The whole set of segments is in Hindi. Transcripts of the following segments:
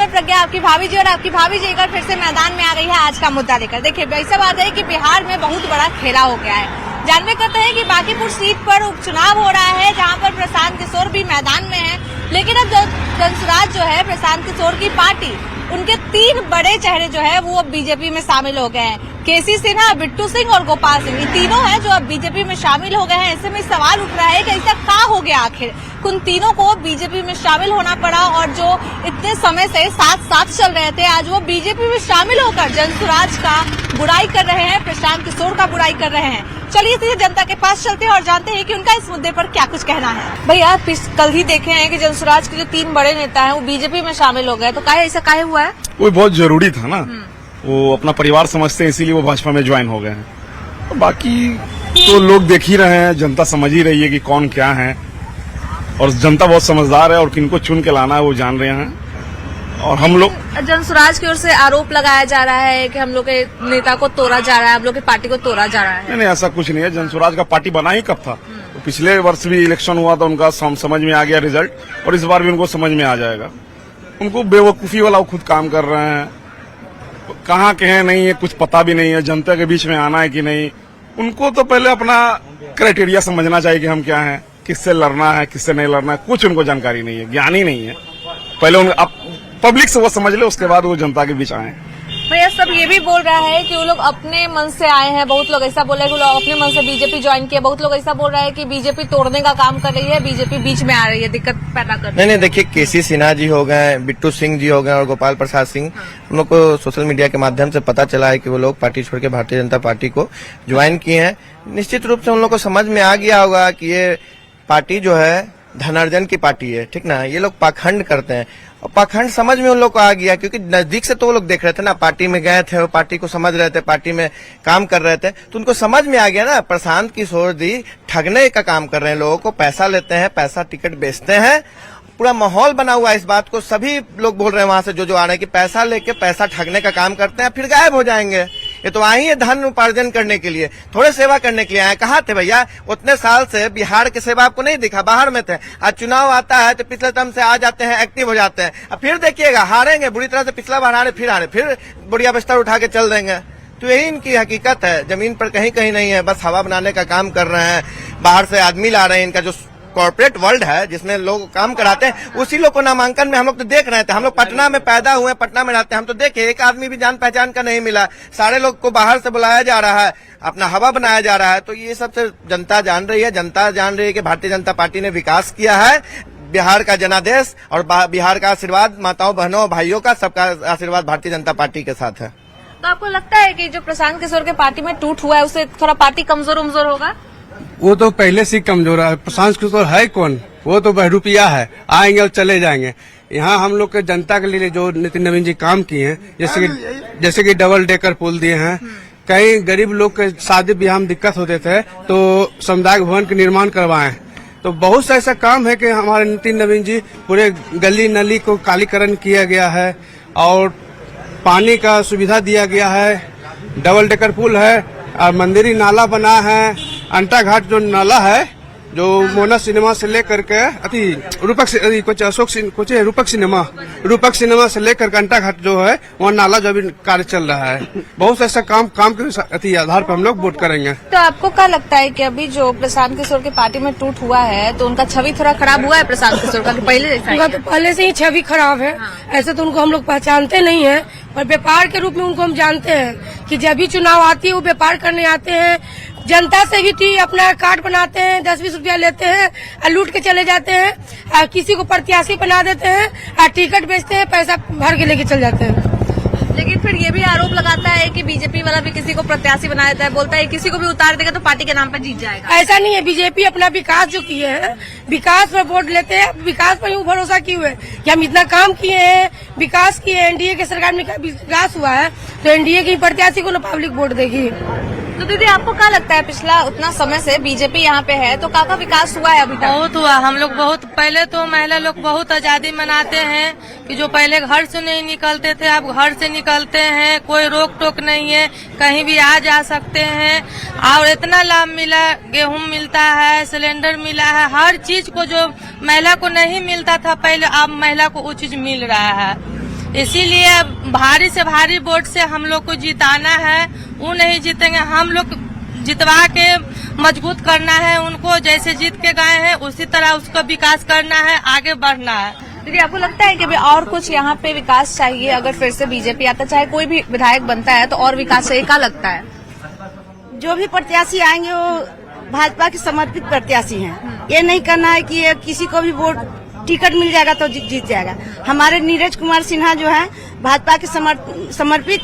में प्रज्ञा, आपकी भाभी जी, और आपकी भाभी जी एक बार फिर से मैदान में आ गई है आज का मुद्दा लेकर। देखिए, ऐसा बात है कि बिहार में बहुत बड़ा खेला हो गया है। जानवे करते हैं कि बांकीपुर सीट पर उपचुनाव हो रहा है, जहां पर प्रशांत किशोर भी मैदान में है। लेकिन अब जनसुराज जो है प्रशांत किशोर की पार्टी, उनके 3 बड़े चेहरे जो है वो अब बीजेपी में शामिल हो गए हैं। केसी सिन्हा, बिट्टू सिंह और गोपाल सिंह, ये तीनों हैं जो अब बीजेपी में शामिल हो गए हैं। ऐसे में सवाल उठ रहा है कि ऐसा क्या हो गया आखिर उन तीनों को बीजेपी में शामिल होना पड़ा, और जो इतने समय से साथ साथ चल रहे थे आज वो बीजेपी में शामिल होकर जनसुराज का बुराई कर रहे हैं, प्रशांत किशोर का बुराई कर रहे हैं। चलिए सीधे जनता के पास चलते हैं और जानते हैं कि उनका इस मुद्दे पर क्या कुछ कहना है। भैया, कल ही देखे हैं कि जनसुराज के जो 3 बड़े नेता हैं वो बीजेपी में शामिल हो गए, तो काहे ऐसा काहे हुआ है? वो बहुत जरूरी था ना, वो अपना परिवार समझते हैं, इसीलिए वो भाजपा में ज्वाइन हो गए हैं। तो बाकी तो लोग देख ही रहे हैं, जनता समझ ही रही है कि कौन क्या है, और जनता बहुत समझदार है और किनको चुन के लाना है वो जान रहे हैं। और हम लोग जनसुराज की ओर से आरोप लगाया जा रहा है कि हम लोग के नेता को तोड़ा जा रहा है, हम लोग की पार्टी को तोड़ा जा रहा है। नहीं, ऐसा कुछ नहीं है। जनसुराज का पार्टी बना ही कब था? तो पिछले वर्ष भी इलेक्शन हुआ था, उनका समझ में आ गया रिजल्ट, और इस बार भी उनको समझ में आ जाएगा। उनको बेवकूफी वाला वो खुद काम कर रहे हैं, कहाँ के हैं नहीं है कुछ पता भी नहीं है, जनता के बीच में आना है कि नहीं। उनको तो पहले अपना क्राइटेरिया समझना चाहिए कि हम क्या हैं, किससे लड़ना है, किससे नहीं लड़ना है, कुछ उनको जानकारी नहीं है, ज्ञान ही नहीं है। पहले पब्लिक से वो समझ ले, उसके बाद वो जनता के बीच आए। भैया, सब ये भी बोल रहा है कि वो लोग अपने मन से आए हैं, बहुत लोग ऐसा बोल रहे हैं कि वो लोग अपने मन से बीजेपी ज्वाइन किया, बहुत लोग ऐसा बोल रहे हैं कि बीजेपी तोड़ने का काम कर रही है, बीजेपी बीच में आ रही है, दिक्कत पैदा कर रही है। नहीं, देखिए, केसी सिन्हा जी हो गए, बिट्टू सिंह जी हो गए और गोपाल प्रसाद सिंह, हम लोग को सोशल मीडिया के माध्यम से पता चला है कि वो लोग पार्टी छोड़ के भारतीय जनता पार्टी को ज्वाइन किए हैं। निश्चित रूप से उन लोग को समझ में आ गया होगा कि ये पार्टी जो है धनार्जन की पार्टी है, ठीक ना। ये लोग पाखंड करते हैं, और पाखंड समझ में उन लोग को आ गया, क्योंकि नजदीक से तो वो लोग देख रहे थे ना, पार्टी में गए थे, वो पार्टी को समझ रहे थे, पार्टी में काम कर रहे थे, तो उनको समझ में आ गया ना, प्रशांत किशोर जी ठगने का काम कर रहे हैं, लोगों को पैसा लेते हैं, पैसा टिकट बेचते हैं। पूरा माहौल बना हुआ है इस बात को, सभी लोग बोल रहे हैं वहां से जो आ रहे हैं कि पैसा लेके पैसा ठगने का काम करते हैं, फिर गायब हो जाएंगे। ये तो आए ही धन उपार्जन करने के लिए, थोड़े सेवा करने के लिए आए। कहाँ थे भैया? उतने साल से बिहार की सेवा आपको नहीं दिखा, बाहर में थे। आज चुनाव आता है तो पिछले टर्म से आ जाते हैं, एक्टिव हो जाते हैं, अब फिर देखिएगा हारेंगे बुरी तरह से, पिछला बार हारे, फिर बुढ़िया बिस्तर उठा के चल देंगे। तो यही इनकी हकीकत है, जमीन पर कहीं कहीं नहीं है, बस हवा बनाने का काम कर रहे हैं। बाहर से आदमी ला रहे हैं, इनका जो कॉर्पोरेट वर्ल्ड है जिसमें लोग काम कराते हैं, उसी लोग को नामांकन में हम लोग तो देख रहे थे। हम लोग पटना में पैदा हुए, पटना में रहते हैं, हम तो देखे एक आदमी भी जान पहचान का नहीं मिला। सारे लोग को बाहर से बुलाया जा रहा है, अपना हवा बनाया जा रहा है। तो ये सबसे जनता जान रही है, जनता जान रही है कि भारतीय जनता पार्टी ने विकास किया है। बिहार का जनादेश और बिहार का आशीर्वाद, माताओं बहनों भाइयों का सबका आशीर्वाद भारतीय जनता पार्टी के साथ है। तो आपको लगता है कि जो प्रशांत किशोर के पार्टी में टूट हुआ है उससे थोड़ा पार्टी कमजोर होगा? वो तो पहले से कमजोर है। प्रशांत किशोर है कौन? वो तो बहरूपिया है, आएंगे और चले जाएंगे। यहाँ हम लोग के जनता के लिए जो नितिन नवीन जी काम किए हैं, जैसे कि डबल डेकर पुल दिए हैं, कई गरीब लोग के शादी ब्याह में दिक्कत होते थे तो सामुदायिक भवन के निर्माण करवाए। तो बहुत सा ऐसा काम है कि हमारे नितिन नवीन जी पूरे गली नली को कालीकरण किया गया है, और पानी का सुविधा दिया गया है, डबल डेकर पुल है, और मंदिरी नाला बना है, अंटा घाट जो नाला है जो मोना सिनेमा से लेकर के रूपक सिनेमा से लेकर घंटा घाट जो है वहाँ नाला जो अभी कार्य चल रहा है। बहुत ऐसा काम के आधार पर हम लोग वोट करेंगे। तो आपको क्या लगता है कि अभी जो प्रशांत किशोर की पार्टी में टूट हुआ है तो उनका छवि थोड़ा खराब हुआ है प्रशांत किशोर का, पहले से ही छवि खराब है। ऐसे तो उनको हम लोग पहचानते नहीं है, पर व्यापार के रूप में उनको हम जानते हैं कि जब भी चुनाव आती है वो व्यापार करने आते हैं, जनता से भी अपना कार्ड बनाते हैं, 10-20 रुपया लेते हैं और लूट के चले जाते हैं, किसी को प्रत्याशी बना देते हैं और टिकट बेचते हैं, पैसा भर के लेके चले जाते हैं। लेकिन फिर ये भी आरोप लगाता है कि बीजेपी वाला भी किसी को प्रत्याशी बना देता है, बोलता है किसी को भी उतार देगा तो पार्टी के नाम पर जीत जाएगा। ऐसा नहीं है, बीजेपी अपना विकास जो किए हैं, विकास पर वोट लेते हैं। विकास पर यूँ भरोसा किए हुए कि हम इतना काम किए हैं, विकास किए, एनडीए के सरकार में विकास हुआ है, तो एनडीए की प्रत्याशी को न पब्लिक वोट देगी। तो दीदी, आपको क्या लगता है पिछला उतना समय से बीजेपी यहाँ पे है तो काका विकास हुआ है? अभी तक बहुत हुआ। हम लोग बहुत पहले तो महिला लोग बहुत आजादी मनाते हैं कि जो पहले घर से नहीं निकलते थे अब घर से निकलते हैं, कोई रोक टोक नहीं है, कहीं भी आ जा सकते हैं, और इतना लाभ मिला, गेहूं मिलता है, सिलेंडर मिला है, हर चीज को जो महिला को नहीं मिलता था पहले अब महिला को वो चीज मिल रहा है। इसीलिए भारी से भारी वोट से हम लोग को जिताना है। वो नहीं जीतेंगे, हम लोग जितवा के मजबूत करना है उनको। जैसे जीत के गए हैं उसी तरह उसका विकास करना है, आगे बढ़ना है। दीदी आपको लगता है कि अभी और कुछ यहाँ पे विकास चाहिए? अगर फिर से बीजेपी आता, चाहे कोई भी विधायक बनता है, तो और विकास चाहिए, क्या लगता है? जो भी प्रत्याशी आएंगे वो भाजपा के समर्पित प्रत्याशी हैं। ये नहीं करना है कि किसी को भी वोट टिकट मिल जाएगा तो जीत जाएगा। हमारे नीरज कुमार सिन्हा जो है भाजपा के समर्पित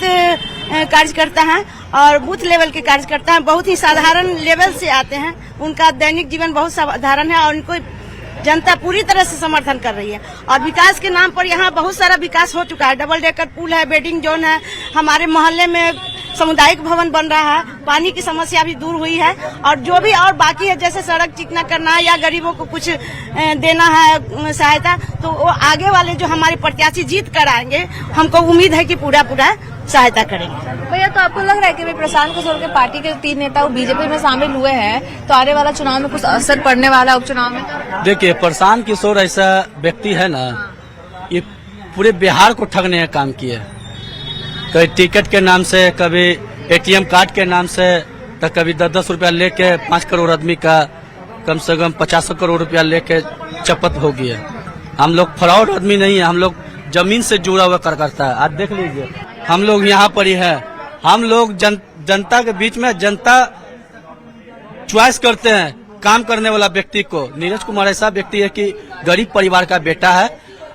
कार्यकर्ता हैं और बूथ लेवल के कार्यकर्ता हैं। बहुत ही साधारण लेवल से आते हैं, उनका दैनिक जीवन बहुत साधारण है और उनको जनता पूरी तरह से समर्थन कर रही है। और विकास के नाम पर यहाँ बहुत सारा विकास हो चुका है। डबल डेकर पुल है, बेडिंग जोन है, हमारे मोहल्ले में सामुदायिक भवन बन रहा है, पानी की समस्या भी दूर हुई है। और जो भी और बाकी है, जैसे सड़क चिकना करना है या गरीबों को कुछ देना है सहायता, तो वो आगे वाले जो हमारे प्रत्याशी जीत कर आएंगे, हमको उम्मीद है कि पूरा सहायता करेंगे। भैया तो आपको लग रहा है कि भाई प्रशांत किशोर के पार्टी के 3 नेता वो बीजेपी में शामिल हुए हैं, तो आने वाला चुनाव में कुछ असर पड़ने वाला है उपचुनाव में? देखिए, प्रशांत किशोर ऐसा व्यक्ति है ना, ये पूरे बिहार को ठगने का काम किया। कभी टिकट के नाम से, कभी एटीएम कार्ड के नाम से, तो कभी 10-10 रुपया लेके 5 करोड़ आदमी का कम से कम 50 करोड़ रुपया लेके चपत हो गया। हम लोग फ्रॉड आदमी नहीं है, हम लोग जमीन से जुड़ा हुआ करता है। आज देख लीजिए, हम लोग यहाँ पर ही है, हम लोग जनता के बीच में, जनता चॉइस करते हैं काम करने वाला व्यक्ति को। नीरज कुमार ऐसा व्यक्ति है कि गरीब परिवार का बेटा है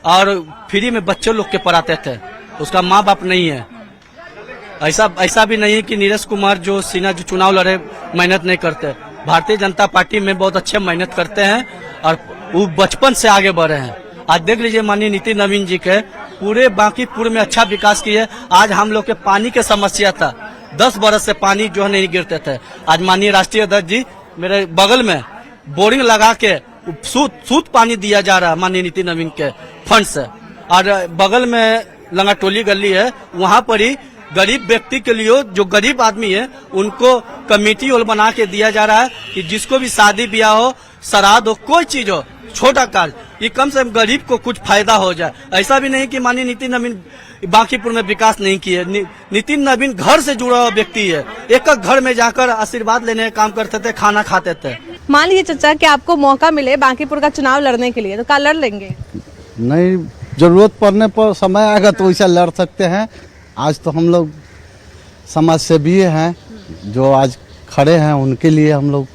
और फ्री में बच्चे लोग के पढ़ाते थे, उसका माँ बाप नहीं है। ऐसा भी नहीं है कि नीरज कुमार जो सिन्हा जो चुनाव लड़े मेहनत नहीं करते। भारतीय जनता पार्टी में बहुत अच्छे मेहनत करते हैं और वो बचपन से आगे बढ़े हैं। आज देख लीजिए, माननीय नितिन नवीन जी के पूरे बांकीपुर में अच्छा विकास किए। आज हम लोग के पानी के समस्या था, 10 बरस से पानी जो है नहीं गिरते थे। आज माननीय राष्ट्रीय अध्यक्ष जी मेरे बगल में बोरिंग लगा के शुद्ध पानी दिया जा रहा है माननीय नितिन नवीन के फंड से। और बगल में लंगाटोली गली है, वहाँ पर ही गरीब व्यक्ति के लिए, जो गरीब आदमी है, उनको कमेटी हॉल बना के दिया जा रहा है कि जिसको भी शादी ब्याह हो, श्राद्ध हो, कोई चीज हो, छोटा कार्य, ये कम से कम गरीब को कुछ फायदा हो जाए। ऐसा भी नहीं कि माननीय नितिन नवीन बांकीपुर में विकास नहीं किए। नितिन नवीन घर से जुड़ा हुआ व्यक्ति है, एक घर में जाकर आशीर्वाद लेने का काम करते थे, खाना खाते थे। मान लीजिए चाचा कि आपको मौका मिले बांकीपुर का चुनाव लड़ने के लिए, तो क्या लड़ लेंगे? नहीं, जरूरत पड़ने पर समय आएगा तो वैसा लड़ सकते हैं। आज तो हम लोग समाज सेवी हैं, जो आज खड़े हैं उनके लिए हम लोग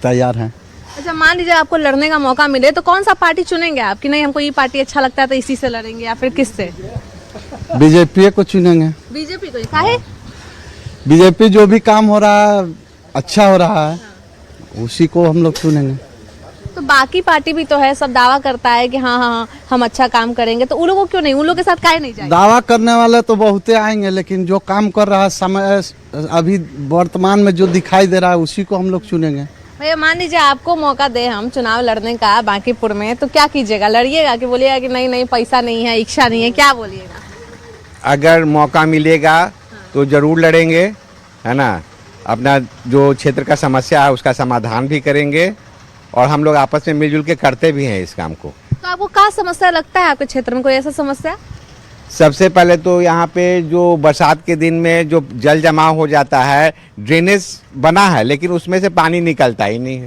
तैयार हैं। अच्छा, मान लीजिए आपको लड़ने का मौका मिले तो कौन सा पार्टी चुनेंगे आप कि नहीं हमको ये पार्टी अच्छा लगता है तो इसी से लड़ेंगे, या फिर किससे? बीजेपी को चुनेंगे। बीजेपी को? काहे? बीजेपी जो भी काम हो रहा है अच्छा हो रहा है, उसी को हम लोग चुनेंगे। तो बाकी पार्टी भी तो है, सब दावा करता है कि हाँ हम अच्छा काम करेंगे, तो उन लोगों को क्यों नहीं, उन लोगों के साथ काहे नहीं जाएंगे? दावा करने वाले तो बहुते आएंगे, लेकिन जो काम कर रहा है समय अभी वर्तमान में जो दिखाई दे रहा है उसी को हम लोग चुनेंगे। भैया मान लीजिए आपको मौका दे हम चुनाव लड़ने का बांकीपुर में, तो क्या कीजिएगा? लड़िएगा कि बोलिएगा कि नहीं पैसा नहीं है, इच्छा नहीं है, क्या बोलिएगा? अगर मौका मिलेगा तो जरूर लड़ेंगे, है ना। अपना जो क्षेत्र का समस्या है उसका समाधान भी करेंगे और हम लोग आपस में मिलजुल के करते भी हैं इस काम को। तो आपको क्या समस्या लगता है आपके क्षेत्र में, कोई ऐसा समस्या? सबसे पहले तो यहाँ पे जो बरसात के दिन में जो जल जमाव हो जाता है, ड्रेनेज बना है लेकिन उसमें से पानी निकलता ही नहीं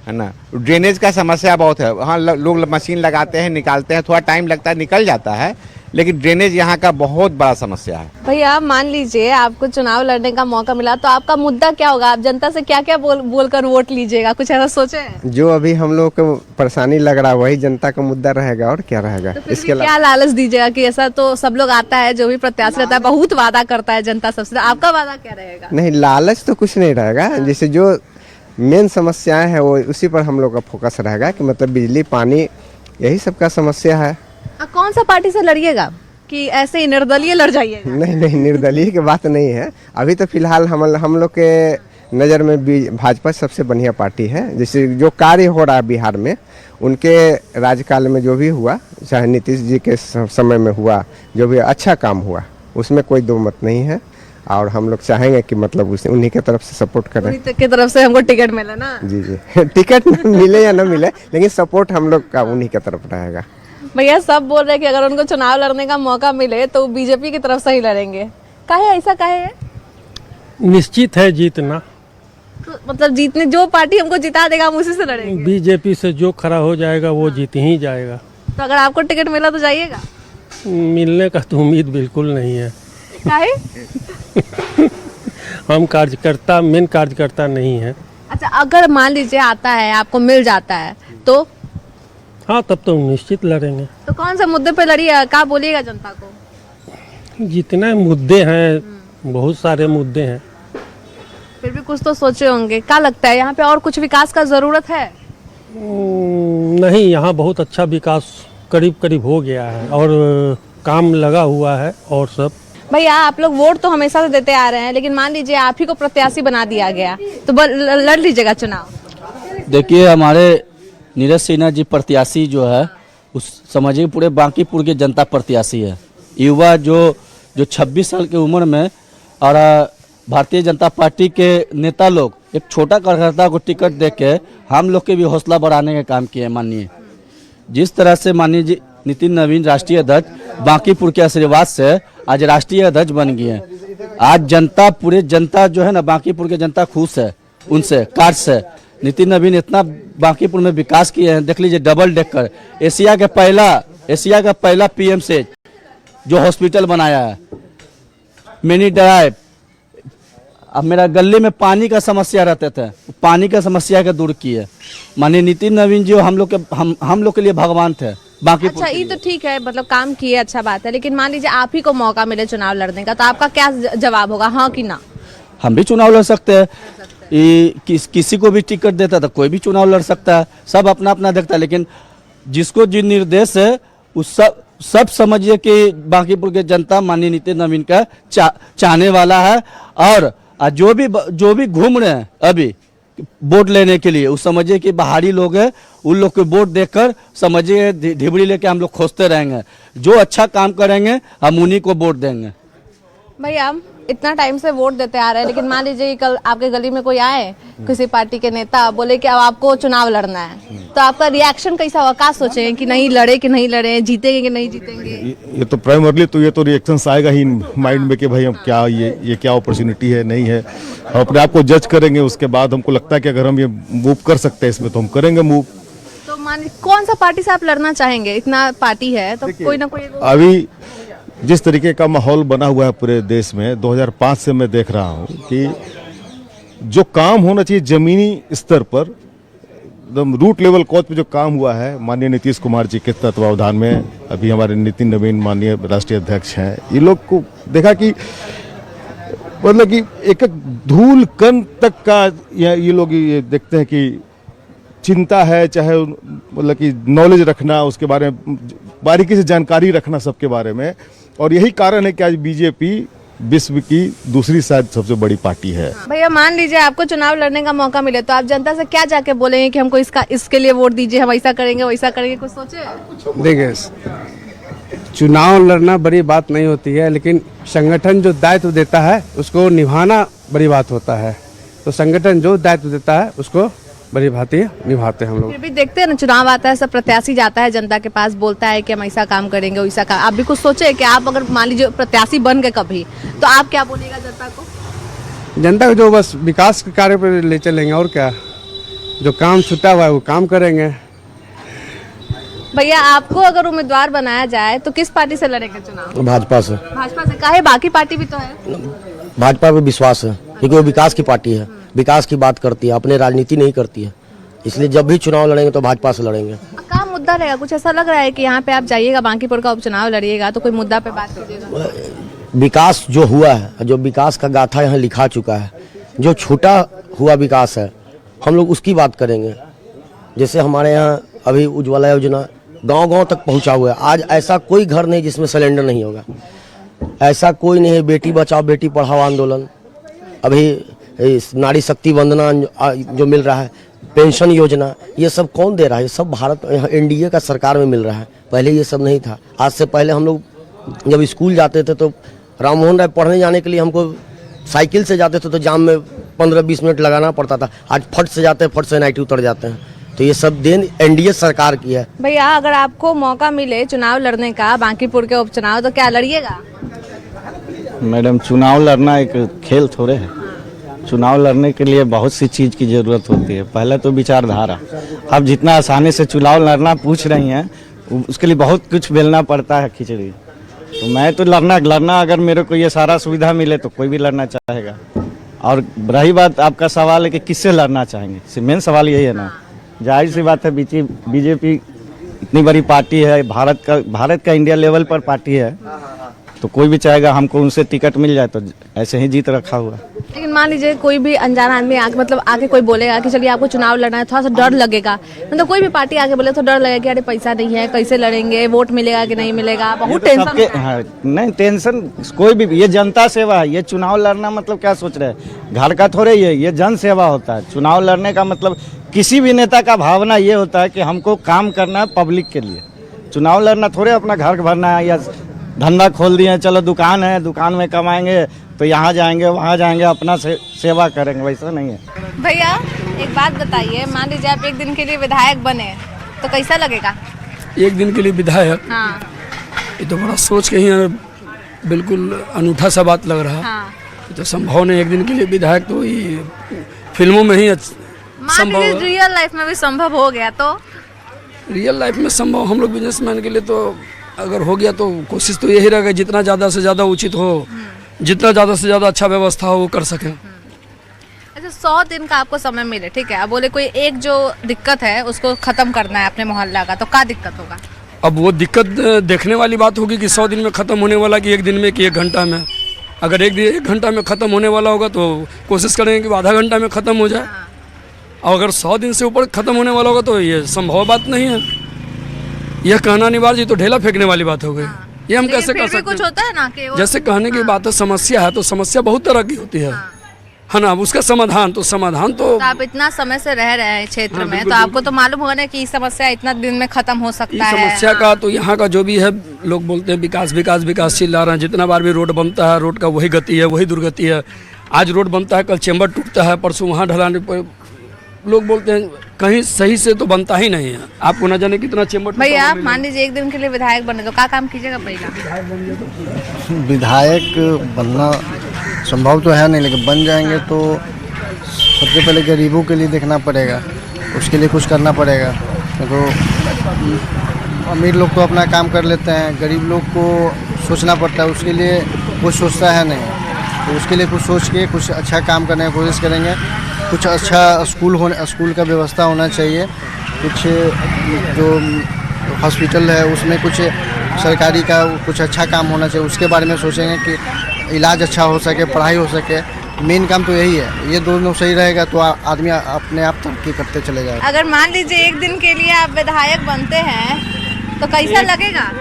है ना। ड्रेनेज का समस्या बहुत है। हाँ, लोग मशीन लगाते हैं, निकालते हैं, थोड़ा टाइम लगता है, निकल जाता है, लेकिन ड्रेनेज यहाँ का बहुत बड़ा समस्या है। भैया मान लीजिए आपको चुनाव लड़ने का मौका मिला, तो आपका मुद्दा क्या होगा? आप जनता से क्या क्या बोलकर वोट लीजिएगा, कुछ ऐसा सोचे हैं? जो अभी हम लोग को परेशानी लग रहा है वही जनता का मुद्दा रहेगा, और क्या रहेगा। तो इसके क्या लालच दीजिएगा कि ऐसा तो सब लोग आता है, जो भी प्रत्याशी रहता है बहुत वादा करता है जनता सबसे, आपका वादा क्या रहेगा? नहीं, लालच तो कुछ नहीं रहेगा। जैसे जो मेन समस्याएं है वो उसी पर हम लोग का फोकस रहेगा कि मतलब बिजली, पानी, यही सब का समस्या है। कौन सा पार्टी से लड़िएगा कि ऐसे ही निर्दलीय लड़ जाइएगा? नहीं, निर्दलीय की बात नहीं है। अभी तो फिलहाल हम लोग के नज़र में भी भाजपा सबसे बढ़िया पार्टी है। जैसे जो कार्य हो रहा है बिहार में, उनके राज्यकाल में जो भी हुआ, चाहे नीतीश जी के समय में हुआ, जो भी अच्छा काम हुआ, उसमें कोई दो मत नहीं है। और हम लोग चाहेंगे कि मतलब उसे उन्हीं के तरफ से सपोर्ट करें। उन्हीं की तरफ से हमको टिकट मिले ना? जी टिकट मिले या न मिले, लेकिन सपोर्ट हम लोग का उन्हीं की तरफ रहेगा। भैया सब बोल रहे हैं कि अगर उनको चुनाव लड़ने का मौका मिले तो बीजेपी की तरफ से ही लड़ेंगे। काहे ऐसा काहे है? निश्चित है जीतना। तो मतलब जीतने जो पार्टी हमको जिता देगा हम उसी से लड़ेंगे। बीजेपी से जो खड़ा हो जाएगा वो जीत ही जाएगा। तो अगर आपको टिकट मिला तो जाइएगा? मिलने का तो उम्मीद बिल्कुल नहीं है। काहे? हम मेन कार्यकर्ता नहीं है। अच्छा, अगर मान लीजिए आता है, आपको मिल जाता है तो? हाँ, तब तो निश्चित लड़ेंगे। तो कौन से मुद्दे पे लड़िए, क्या बोलिएगा जनता को? जितने मुद्दे हैं बहुत सारे मुद्दे हैं। फिर भी कुछ तो सोचे होंगे। क्या लगता है यहाँ पे और कुछ विकास का जरूरत है? नहीं, यहाँ बहुत अच्छा विकास करीब करीब हो गया है और काम लगा हुआ है और सब। भैया आप लोग वोट तो हमेशा से देते आ रहे हैं, लेकिन मान लीजिए आप ही को प्रत्याशी बना दिया गया तो लड़ लीजिएगा चुनाव? देखिए, हमारे नीरज सिन्हा जी प्रत्याशी जो है उस समझिए पूरे बांकीपुर के जनता प्रत्याशी है। युवा जो 26 साल की उम्र में और भारतीय जनता पार्टी के नेता लोग एक छोटा कार्यकर्ता को टिकट देके हम लोग के भी हौसला बढ़ाने का काम किए। माननीय जिस तरह से माननीय जी नितिन नवीन राष्ट्रीय अध्यक्ष बांकीपुर के आशीर्वाद से आज राष्ट्रीय अध्यक्ष बन गए हैं। आज जनता पूरे जनता जो है ना बांकीपुर के जनता खुश है उनसे कार्य से। नितिन नवीन इतना बांकीपुर में विकास किए हैं, देख लीजिए डबल डेकर एशिया का पहला पीएमसी जो हॉस्पिटल बनाया है, मिनी ड्राइव। अब मेरा गली में पानी का समस्या रहते थे, पानी का समस्या का दूर किए माननीय नितिन नवीन जी। हम लोग के लिए भगवान थे बांकीपुर। अच्छा, ये तो ठीक है, मतलब काम किए, अच्छा बात है, लेकिन मान लीजिए आप ही को मौका मिले चुनाव लड़ने का तो आपका क्या जवाब होगा, हाँ कि ना? हम भी चुनाव लड़ सकते हैं। किसी को भी टिकट देता तो कोई भी चुनाव लड़ सकता है, सब अपना अपना देखता है। लेकिन जिसको जो निर्देश है उस सब समझिए कि बांकीपुर के जनता माननीय नितिन नवीन का चाहने वाला है। और जो भी घूम रहे हैं अभी वोट लेने के लिए, उस समझिए कि बाहरी लोग हैं, उन लोग के वोट देखकर समझिए ढिबड़ी लेके हम लोग खोजते रहेंगे। जो अच्छा काम करेंगे हम उन्हीं को वोट देंगे। भैया इतना टाइम से वोट देते आ रहे हैं, लेकिन मान लीजिए कल आपके गली में कोई आए किसी पार्टी के नेता बोले कि अब आपको चुनाव लड़ना है, तो आपका रिएक्शन कैसा होगा? क्या सोचे कि नहीं लड़े कि नहीं लड़े, जीतेंगे कि नहीं जीतेंगे? ये तो प्राइमरली तो ये तो रिएक्शन आएगा ही माइंड में कि भाई हम क्या ये क्या अपॉर्चुनिटी है, नहीं है। हम अपने आप को जज करेंगे, उसके बाद हमको लगता है कि अगर हम ये मूव कर सकते हैं इसमें तो हम करेंगे मूव। तो मान कौन सा पार्टी से आप लड़ना चाहेंगे? इतना पार्टी है तो कोई ना कोई। अभी जिस तरीके का माहौल बना हुआ है पूरे देश में 2005 से मैं देख रहा हूं कि जो काम होना चाहिए जमीनी स्तर पर एकदम रूट लेवल कॉज पे जो काम हुआ है माननीय नीतीश कुमार जी के तत्वावधान में, अभी हमारे नितिन नवीन माननीय राष्ट्रीय अध्यक्ष हैं, ये लोग को देखा कि मतलब कि एक धूल कण तक का ये लोग ये देखते हैं कि चिंता है, चाहे मतलब कि नॉलेज रखना, उसके बारे में बारीकी से जानकारी रखना सबके बारे में। और यही कारण है कि आज बीजेपी विश्व की दूसरी शायद सबसे बड़ी पार्टी है। भैया मान लीजिए आपको चुनाव लड़ने का मौका मिले तो आप जनता से क्या जाके बोलेंगे कि हमको इसके लिए वोट दीजिए, हम ऐसा करेंगे वैसा करेंगे? कुछ सोचे? देखिए, चुनाव लड़ना बड़ी बात नहीं होती है, लेकिन संगठन जो दायित्व देता है उसको निभाना बड़ी बात होता है। तो संगठन जो दायित्व देता है उसको बड़ी भांति निभाते हैं हम लोग। फिर भी देखते हैं ना, चुनाव आता है, सब प्रत्याशी जाता है जनता के पास, बोलता है कि हम ऐसा काम करेंगे वैसा काम। आप भी कुछ सोचे कि आप अगर मान लीजिए प्रत्याशी बन गए कभी तो आप क्या बोलेगा जनता को? जनता को जो बस विकास के कार्य पर ले चलेंगे, और क्या, जो काम छुटा हुआ है वो काम करेंगे। भैया आपको अगर उम्मीदवार बनाया जाए तो किस पार्टी से लड़ेंगे चुनाव? भाजपा से। भाजपा से? काहे? बाकी पार्टी भी तो है। भाजपा पे विश्वास है क्योंकि वो विकास की पार्टी है, विकास की बात करती है, अपने राजनीति नहीं करती है। इसलिए जब भी चुनाव लड़ेंगे तो भाजपा से लड़ेंगे। क्या मुद्दा रहेगा? कुछ ऐसा लग रहा है कि यहाँ पे आप जाइएगा बांकीपुर का उपचुनाव लड़िएगा तो कोई मुद्दा पे बात कीजिएगा? विकास जो हुआ है, जो विकास का गाथा यहाँ लिखा चुका है, जो छूटा हुआ विकास है, हम लोग उसकी बात करेंगे। जैसे हमारे यहाँ अभी उज्ज्वला योजना गांव-गांव तक पहुंचा हुआ है। आज ऐसा कोई घर नहीं जिसमें सिलेंडर नहीं होगा, ऐसा कोई नहीं है। बेटी बचाओ बेटी पढ़ाओ आंदोलन, अभी नारी शक्ति वंदना जो मिल रहा है, पेंशन योजना, ये सब कौन दे रहा है? ये सब भारत एनडीए का सरकार में मिल रहा है। पहले ये सब नहीं था। आज से पहले हम लोग जब स्कूल जाते थे तो राम मोहन राय पढ़ने जाने के लिए हमको साइकिल से जाते थे तो जाम में 15-20 मिनट लगाना पड़ता था। आज फट से जाते हैं, फट से नाइट उतर जाते हैं। तो ये सब देन एनडीए सरकार की है। भैया अगर आपको मौका मिले चुनाव लड़ने का बांकीपुर के उपचुनाव तो क्या लड़िएगा? मैडम, चुनाव लड़ना एक खेल थोड़े है। चुनाव लड़ने के लिए बहुत सी चीज़ की ज़रूरत होती है। पहले तो विचारधारा। अब जितना आसानी से चुनाव लड़ना पूछ रही हैं, उसके लिए बहुत कुछ बेलना पड़ता है खिचड़ी। तो मैं तो लड़ना अगर मेरे को ये सारा सुविधा मिले तो कोई भी लड़ना चाहेगा। और रही बात आपका सवाल है कि किससे लड़ना चाहेंगे, मेन सवाल यही है ना। जाहिर सी बात है, बीजेपी इतनी बड़ी पार्टी है, भारत का इंडिया लेवल पर पार्टी है, तो कोई भी चाहेगा हमको उनसे टिकट मिल जाए, तो ऐसे ही जीत रखा हुआ। लेकिन मान लीजिए कोई भी अनजान आदमी आके कोई बोलेगा कि चलिए आपको चुनाव लड़ना है, थोड़ा सा डर लगेगा। मतलब कोई भी पार्टी आके बोले तो डर लगेगा कि अरे पैसा नहीं है, कैसे लड़ेंगे, वोट मिलेगा कि नहीं मिलेगा, बहुत टेंशन। नहीं, टेंशन कोई भी, ये जनता सेवा है। ये चुनाव लड़ना मतलब क्या सोच रहे हैं, घर का थोड़े ये जन सेवा होता है। चुनाव लड़ने का मतलब किसी भी नेता का भावना ये होता है कि हमको काम करना है पब्लिक के लिए। चुनाव लड़ना थोड़े अपना घर भरना है या धंधा खोल दिए, चलो दुकान है, दुकान में कमाएंगे तो यहाँ जाएंगे वहाँ जाएंगे, अपना सेवा करेंगे, वैसा नहीं है। भैया एक बात बताइए, मान लीजिए आप एक दिन के लिए विधायक बने तो कैसा लगेगा? एक दिन के लिए विधायक? हाँ। ये तो बड़ा सोच के ही बिल्कुल अनूठा सा बात लग रहा। हाँ। ये तो संभव नहीं एक दिन के लिए विधायक, तो ये फिल्मों में ही संभव है। रियल लाइफ में भी संभव हो गया तो? रियल लाइफ में संभव, हम लोग बिजनेसमैन के लिए तो अगर हो गया तो कोशिश तो यही रहेगा जितना ज़्यादा से ज़्यादा उचित हो, जितना ज़्यादा से ज़्यादा अच्छा व्यवस्था हो वो कर सकें। अच्छा, 100 दिन का आपको समय मिले, ठीक है, अब बोले कोई एक जो दिक्कत है उसको खत्म करना है अपने मोहल्ला का, तो क्या दिक्कत होगा? अब वो दिक्कत देखने वाली बात होगी कि 100 दिन में ख़त्म होने वाला कि एक दिन में कि 1 घंटा में। अगर एक घंटा में ख़त्म होने वाला होगा तो कोशिश करेंगे कि आधा घंटा में ख़त्म हो जाए, और अगर 100 दिन से ऊपर ख़त्म होने वाला होगा तो ये संभव बात नहीं है। यह कहना अनिवार्य तो ढेला फेंकने वाली बात हो गई। ये हम कैसे कर सकते हैं? कुछ होता है ना कि जैसे कहने की बात है, समस्या है तो समस्या बहुत तरह की होती है ना। उसका समाधान तो आप इतना समय से रह रहे हैं क्षेत्र में, तो आपको तो मालूम होगा ना कि समस्या इतना दिन में खत्म हो सकता है। समस्या का तो यहाँ का जो भी है, लोग बोलते हैं विकास विकास विकास चिल्ला रहे हैं। जितना बार भी रोड बनता है, रोड का वही गति है, वही दुर्गति है। आज रोड बनता है, कल चेम्बर टूटता है, परसों वहाँ ढलाने पर लोग बोलते हैं कहीं सही से तो बनता ही नहीं है। आपको न जाने कितना चेम्बर। भैया आप मान लीजिए एक दिन के लिए विधायक बने तो क्या काम कीजिएगा? पहला विधायक बनना संभव तो है नहीं, लेकिन बन जाएंगे तो सबसे पहले गरीबों के लिए देखना पड़ेगा, उसके लिए कुछ करना पड़ेगा। तो अमीर लोग तो अपना काम कर लेते हैं, गरीब लोग को सोचना पड़ता है, उसके लिए कुछ सोचता है नहीं। तो उसके लिए कुछ सोच के कुछ अच्छा काम करने की कोशिश करेंगे। कुछ अच्छा स्कूल का व्यवस्था होना चाहिए, कुछ जो हॉस्पिटल है उसमें कुछ सरकारी का कुछ अच्छा काम होना चाहिए, उसके बारे में सोचेंगे कि इलाज अच्छा हो सके, पढ़ाई हो सके। मेन काम तो यही है। ये दोनों सही रहेगा तो आदमी अपने आप तरक्की करते चले जाएगा। अगर मान लीजिए एक दिन के लिए आप विधायक बनते हैं तो कैसा लगेगा?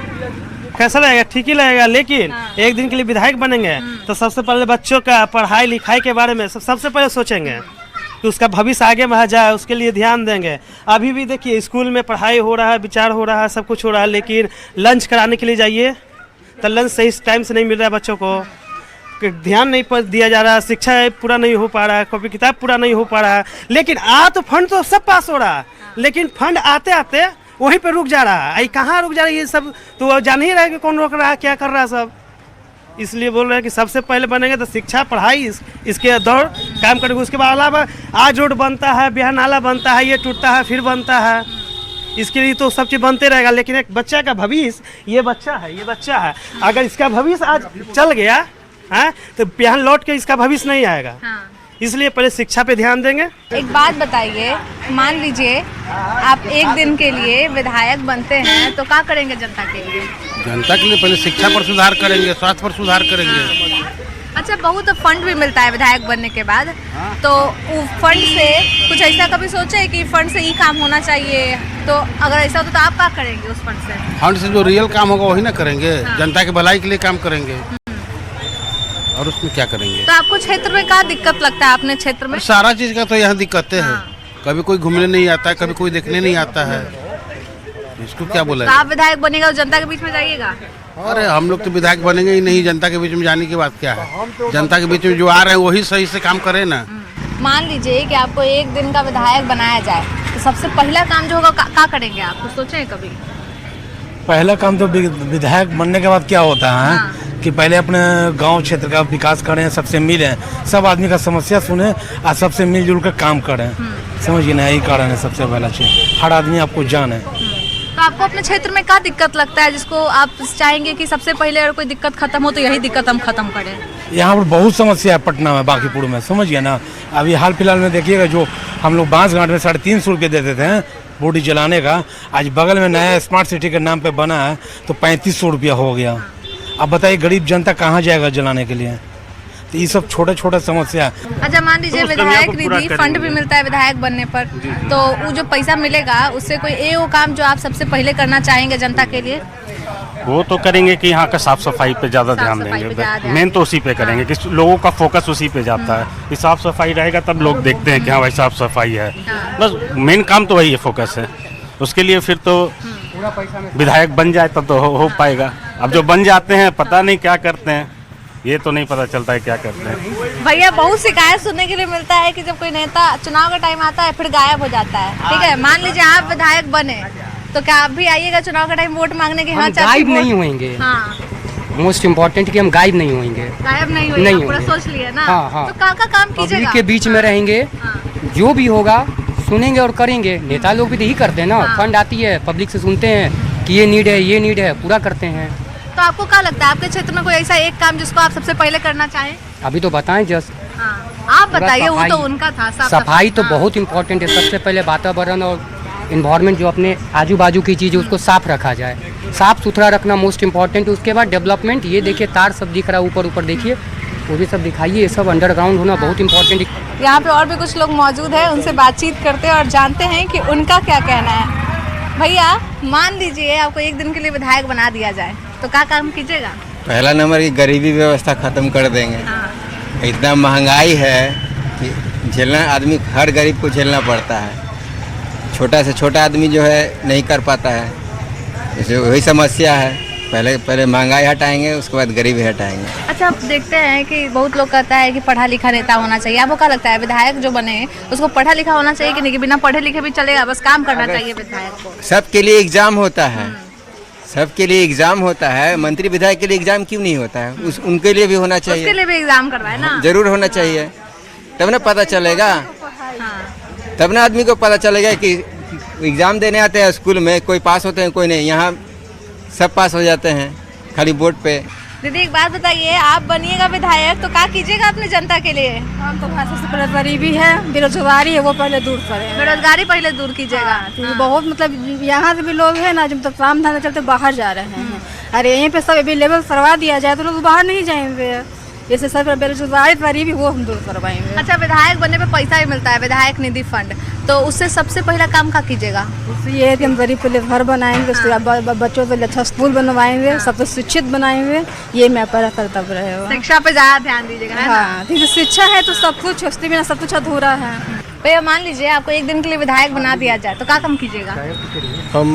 कैसा लगेगा? ठीक ही लगेगा, लेकिन एक दिन के लिए विधायक बनेंगे तो सबसे पहले बच्चों का पढ़ाई लिखाई के बारे में सबसे पहले सोचेंगे कि उसका भविष्य आगे बढ़ जाए, उसके लिए ध्यान देंगे। अभी भी देखिए स्कूल में पढ़ाई हो रहा है, विचार हो रहा है, सब कुछ हो रहा है, लेकिन लंच कराने के लिए जाइए तो लंच सही टाइम से नहीं मिल रहा है, बच्चों को ध्यान नहीं दिया जा रहा, शिक्षा पूरा नहीं हो पा रहा है, कॉपी किताब पूरा नहीं हो पा रहा है। लेकिन तो फंड तो सब पास हो रहा है, लेकिन फंड आते आते वहीं पे रुक जा रहा है। कहाँ रुक जा रहा है? ये सब तो जान ही रहा है कि कौन रोक रहा है, क्या कर रहा है सब। इसलिए बोल रहे हैं कि सबसे पहले बनेंगे तो शिक्षा पढ़ाई इसके दौर काम करेंगे। उसके बाद अलावा आज रोड बनता है, बिहार नाला बनता है, ये टूटता है फिर बनता है, इसके लिए तो सब चीज़ बनते रहेगा। लेकिन एक बच्चा का भविष्य, ये बच्चा है, अगर इसका भविष्य आज चल गया है तो बिहार लौट के इसका भविष्य नहीं आएगा। इसलिए पहले शिक्षा पे ध्यान देंगे। एक बात बताइए, मान लीजिए आप एक दिन के लिए विधायक बनते हैं तो क्या करेंगे जनता के लिए? जनता के लिए पहले शिक्षा पर सुधार करेंगे, स्वास्थ्य पर सुधार करेंगे। अच्छा, बहुत फंड भी मिलता है विधायक बनने के बाद, तो फंड से कुछ ऐसा कभी सोचे कि फंड से ही काम होना चाहिए? तो अगर ऐसा होता तो आप क्या करेंगे उस फंड से? फंड से जो रियल काम होगा वही ना करेंगे। जनता की भलाई के लिए काम करेंगे, और उसमें क्या करेंगे? तो आपको क्षेत्र में क्या दिक्कत लगता है? अपने क्षेत्र में सारा चीज का तो यहाँ दिक्कतें हैं। कभी कोई घूमने नहीं आता है, कभी कोई देखने नहीं आता है, इसको क्या बोला? तो आप विधायक बनेगा तो जनता के बीच में जाइएगा? अरे हम लोग तो विधायक बनेंगे ही नहीं, जनता के बीच में जाने की बात क्या है? जनता के बीच में जो आ रहे हैं वही सही से काम करे ना। मान लीजिए कि आपको एक दिन का विधायक बनाया जाए तो सबसे पहला काम जो होगा क्या करेंगे आप, कुछ सोचे हैं कभी? पहला काम तो विधायक बनने के बाद क्या होता है कि पहले अपने गांव क्षेत्र का विकास करें, सबसे मिलें, सब आदमी का समस्या सुने और सबसे मिलजुल कर काम करें। समझिए ना, यही कारण है सबसे पहला चीज, हर आदमी आपको जाने। तो आपको अपने क्षेत्र में क्या दिक्कत लगता है जिसको आप चाहेंगे कि सबसे पहले अगर कोई दिक्कत खत्म हो तो यही दिक्कत हम खत्म करें? यहाँ पर बहुत समस्या है पटना में, बांकीपुर में, समझिए ना। अभी हाल फिलहाल में देखिएगा, जो हम लोग बांसघाट में 350 रुपये देते थे बॉडी जलाने का, आज बगल में नया स्मार्ट सिटी के नाम पे बना है तो 3500 रुपया हो गया। अब बताइए गरीब जनता कहाँ जाएगा जलाने के लिए? तो ये सब छोटे छोटे समस्या। अच्छा, मान लीजिए विधायक निधि फंड भी मिलता है विधायक बनने पर, तो वो जो पैसा मिलेगा उससे कोई वो काम जो आप सबसे पहले करना चाहेंगे जनता के लिए? वो तो करेंगे कि यहाँ का साफ सफाई पे ज़्यादा ध्यान देंगे, मेन तो उसी पे करेंगे कि लोगों का फोकस उसी पे जाता है कि साफ सफाई रहेगा तब लोग देखते हैं कि हाँ भाई साफ सफाई है। बस मेन काम तो वही है, फोकस है उसके लिए। फिर तो विधायक बन जाए तब तो हो पाएगा। अब जो बन जाते हैं पता नहीं क्या करते हैं, ये तो नहीं पता चलता है क्या करते हैं। भैया, बहुत शिकायत सुनने के लिए मिलता है कि जब कोई नेता चुनाव का टाइम आता है फिर गायब हो जाता है। ठीक है, मान लीजिए आप विधायक बने तो क्या आप भी आइएगा चुनाव का टाइम वोट मांगने के? हाँ, गायब नहीं होंगे। हाँ, मोस्ट इम्पोर्टेंट कि हम गायब नहीं होंगे। गायब नहीं होंगे, पूरा सोच लिया ना। हाँ, हाँ। तो का काम कीजिएगा? पब्लिक के बीच में रहेंगे, जो भी होगा सुनेंगे और करेंगे। नेता लोग भी तो यही करते हैं ना, फंड आती है पब्लिक से सुनते हैं कि ये नीड है, ये नीड है, पूरा करते हैं। तो आपको क्या लगता है आपके क्षेत्र में कोई ऐसा एक काम जिसको आप सबसे पहले करना चाहें? अभी तो बताएं जस्ट। आप बताइए, वो तो उनका था। सफाई तो बहुत इम्पोर्टेंट है। सबसे पहले वातावरण और इन्वायरमेंट जो अपने आजू बाजू की चीज़ है उसको साफ रखा जाए, साफ सुथरा रखना मोस्ट इम्पॉर्टेंट। उसके बाद डेवलपमेंट, ये देखिए तार सब दिख रहा है ऊपर ऊपर, देखिए वो भी सब दिखाइए, ये सब अंडरग्राउंड होना बहुत इम्पोर्टेंट। यहाँ पे और भी कुछ लोग मौजूद हैं, उनसे बातचीत करते हैं और जानते हैं कि उनका क्या कहना है। भैया, मान लीजिए आपको एक दिन के लिए विधायक बना दिया जाए तो क्या काम कीजिएगा? पहला नंबर की गरीबी व्यवस्था खत्म कर देंगे। इतना महंगाई है कि झेलना, आदमी हर गरीब को झेलना पड़ता है। छोटा से छोटा आदमी जो है नहीं कर पाता है, इसे वही समस्या है। पहले महंगाई हटाएंगे, उसके बाद गरीबी हटाएंगे। अच्छा, आप देखते हैं कि बहुत लोग कहता है कि पढ़ा लिखा नेता होना चाहिए। आपको क्या लगता है विधायक जो बने उसको पढ़ा लिखा होना चाहिए कि नहीं, कि बिना पढ़े लिखे भी चलेगा, बस काम करना चाहिए विधायक को? सबके लिए एग्जाम होता है, सबके लिए एग्जाम होता है। मंत्री विधायक के लिए एग्जाम क्यों नहीं होता है? उनके लिए भी होना चाहिए। उसके लिए भी एग्जाम करवाए ना, जरूर होना चाहिए, तब ना पता चलेगा। तब ना आदमी को पता चलेगा कि एग्जाम देने आते हैं स्कूल में, कोई पास होते हैं कोई नहीं। यहाँ सब पास हो जाते हैं खाली वोट पे। दीदी, एक बात बताइए, आप बनिएगा विधायक तो क्या कीजिएगा अपने जनता के लिए? हम तो सबसे पहले गरीबी है, बेरोजगारी है, वो पहले दूर करें। बेरोजगारी पहले दूर कीजिएगा। बहुत मतलब यहाँ से भी लोग हैं ना, जब तक काम धंधा चलते बाहर जा रहे हैं। अरे यहीं पे सब अवेलेबल करवा दिया जाए तो लोग बाहर नहीं जाएंगे। जैसे सर बेरोजगारी गरीबी वो हम दूर करवाएंगे। अच्छा, विधायक बनने पे पैसा भी मिलता है, विधायक निधि फंड, तो उससे सबसे पहला काम क्या कीजिएगा? उससे ये है कि हम गरीब के लिए घर बनाएंगे, उसके बाद बच्चों के लिए अच्छा स्कूल बनवाएंगे, सबको शिक्षित बनाएंगे। ये मैं पहला कर्तव्य रहेगा। शिक्षा पे ज्यादा ध्यान दीजिएगा। हाँ, क्योंकि शिक्षा है तो सब कुछ, उसके बिना सब कुछ अधूरा है। भैया, मान लीजिए आपको एक दिन के लिए विधायक बना दिया जाए तो क्या काम कीजिएगा? हम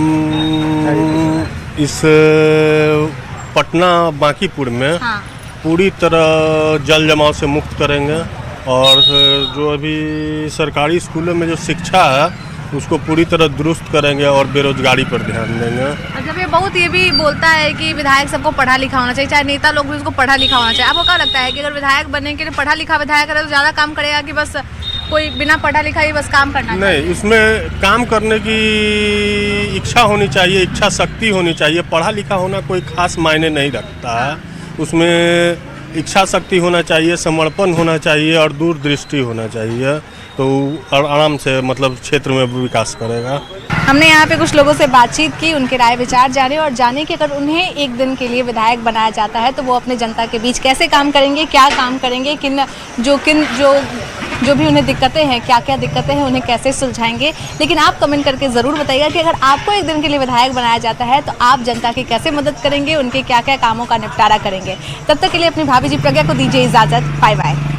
इस पटना बांकीपुर में पूरी तरह जल जमाव से मुक्त करेंगे और जो अभी सरकारी स्कूलों में जो शिक्षा है उसको पूरी तरह दुरुस्त करेंगे और बेरोजगारी पर ध्यान देंगे। अच्छा, ये बहुत ये भी बोलता है कि विधायक सबको पढ़ा लिखा होना चाहिए, चाहे नेता लोग भी उसको पढ़ा लिखा होना चाहिए। आपको क्या लगता है कि अगर विधायक बनने के लिए पढ़ा लिखा विधायक करे तो ज़्यादा काम करेगा कि बस कोई बिना पढ़ा लिखा ही बस काम करना? नहीं, इसमें काम करने की इच्छा होनी चाहिए, इच्छा शक्ति होनी चाहिए। पढ़ा लिखा होना कोई खास मायने नहीं रखता है, उसमें इच्छा शक्ति होना चाहिए, समर्पण होना चाहिए और दूरदृष्टि होना चाहिए, तो आराम से मतलब क्षेत्र में विकास करेगा। हमने यहाँ पे कुछ लोगों से बातचीत की, उनके राय विचार जाने और जाने कि अगर उन्हें एक दिन के लिए विधायक बनाया जाता है तो वो अपने जनता के बीच कैसे काम करेंगे, क्या काम करेंगे, जो भी उन्हें दिक्कतें हैं, क्या क्या दिक्कतें हैं, उन्हें कैसे सुलझाएंगे। लेकिन आप कमेंट करके ज़रूर बताइएगा कि अगर आपको एक दिन के लिए विधायक बनाया जाता है तो आप जनता की कैसे मदद करेंगे, उनके क्या क्या कामों का निपटारा करेंगे। तब तक के लिए अपनी भाभी जी प्रज्ञा को दीजिए इजाज़त। Bye bye.